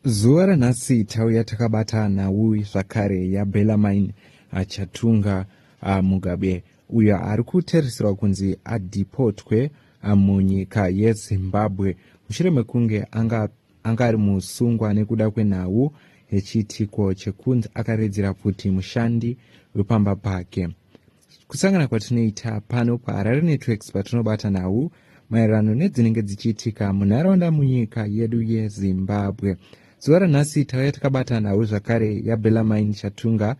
Zuva ranhasi tauya takabata nhau zvakare yaBellarmine Chatunga Mugabe uyo ari kutereswa kunzi adhipotwe munyika yeZimbabwe mushure mekunge anga ari musungwa nekuda kwenhau yechiitiko chekunzi akaredzera futi mushandi wepamba pake. Kusangana kwatinoita pano paHarare Networks patinobata nhau maererano nedzinenge dzichiitika munharaunda munyika yedu yeZimbabwe. Zuva ranhasi tauya takabata nhau zvakare yaBellarmine Chatunga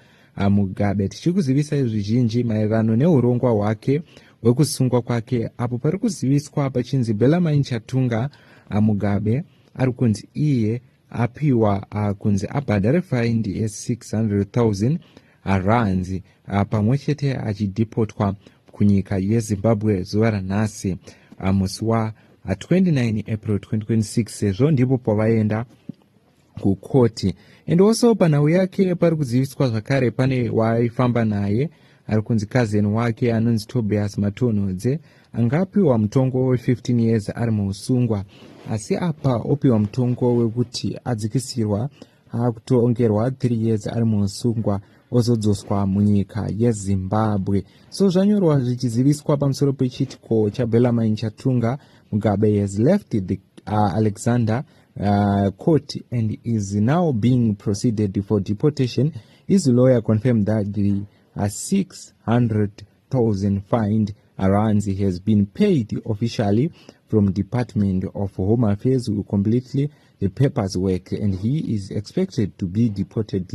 Mugabe tichikuzivisa zvizhinji maererano neurongwa hwake hwekusungwa kwake, apo pari kuziviswa pachinzi Bellarmine Chatunga Mugabe ari kunzi iye apiwa kunzi abhadhare faindi ye600,000 rands pamwe chete achidhipotwa kunyika yeZimbabwe zuva ranhasi musi wa29 April 2026 sezvo ndipo pavaenda kukoti. And also panhau yake pari kuziviswa zvakare pane waifamba naye ari kunzi cousin wake anonzi Tobias matonhodze angapiwa mutongo we15 years ari muusungwa, asi apa opiwa mutongo wekuti adzikisirwa akutongerwa 3 years ari muusungwa ozodzoswa munyika yeZimbabwe. So zvanyorwa zvichiziviswa pamusoro pechiitiko chaBellarmine Chatunga Mugabe has left the Alexander court and is now being proceeded for deportation. His lawyer confirmed that the 600,000 fine rands has been paid officially from Department of Home Affairs who completely the papers work, and he is expected to be deported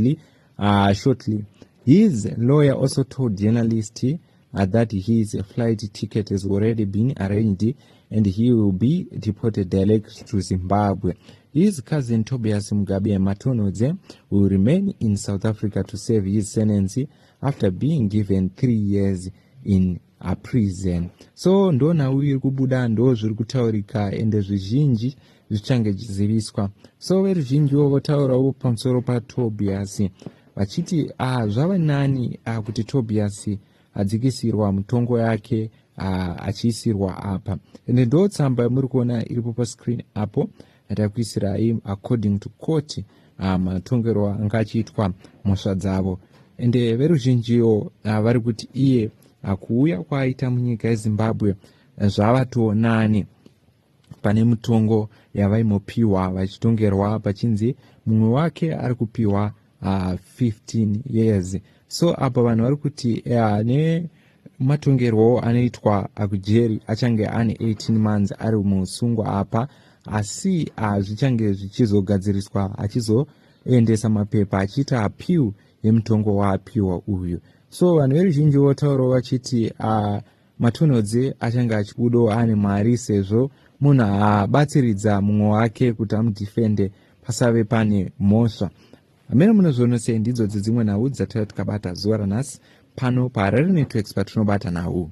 shortly. His lawyer also told journalists that his flight ticket has already been arranged and he will be deported direct to Zimbabwe. His cousin Tobias Mugabe Matonodze will remain in South Africa to serve his sentence after being given 3 years in a prison. So ndona uyu kubuda ndo zviri kutaurika ende zvizhinji zvichange chiziviswa. So veruzhinji votaurawo pamusoro paTobias vachiti zvava nani kuti Tobias adzikisirwa mutongo yake achiisirwa apa. Ende ndo tsamba muri kuona iripo pascreen apo atakuisirai according to court matongerwo anga achiitwa mhosva dzavo. Ende veruzhinjiwo vari kuti iye kuuya kwaaita munyika yeZimbabwe zvavatoonani pane mutongo yavaimopiwa vachitongerwa pachinzi mumwe wake ari kupiwa 15 years. So apa vanhu vari kuti ne matongerwo anoitwa akujeri achange ane 18 months ari musungwa apa, asi zvichange zvichizogadziriswa achizoendesa mapepa achiita apiu yemutongo waapiwa uyu. So vanhu veruzhinji votaurawo vachiti matonhodze achange achibudawo ane mari sezvo munhu abatsiridza mumwe wake kuti amudhifende pasave pane mhosva. Hamene munozviona sei? Ndidzo dzimwe nhau dzatauya tikabata zuva ranhasi pano paHarare Networks patinobata nhau.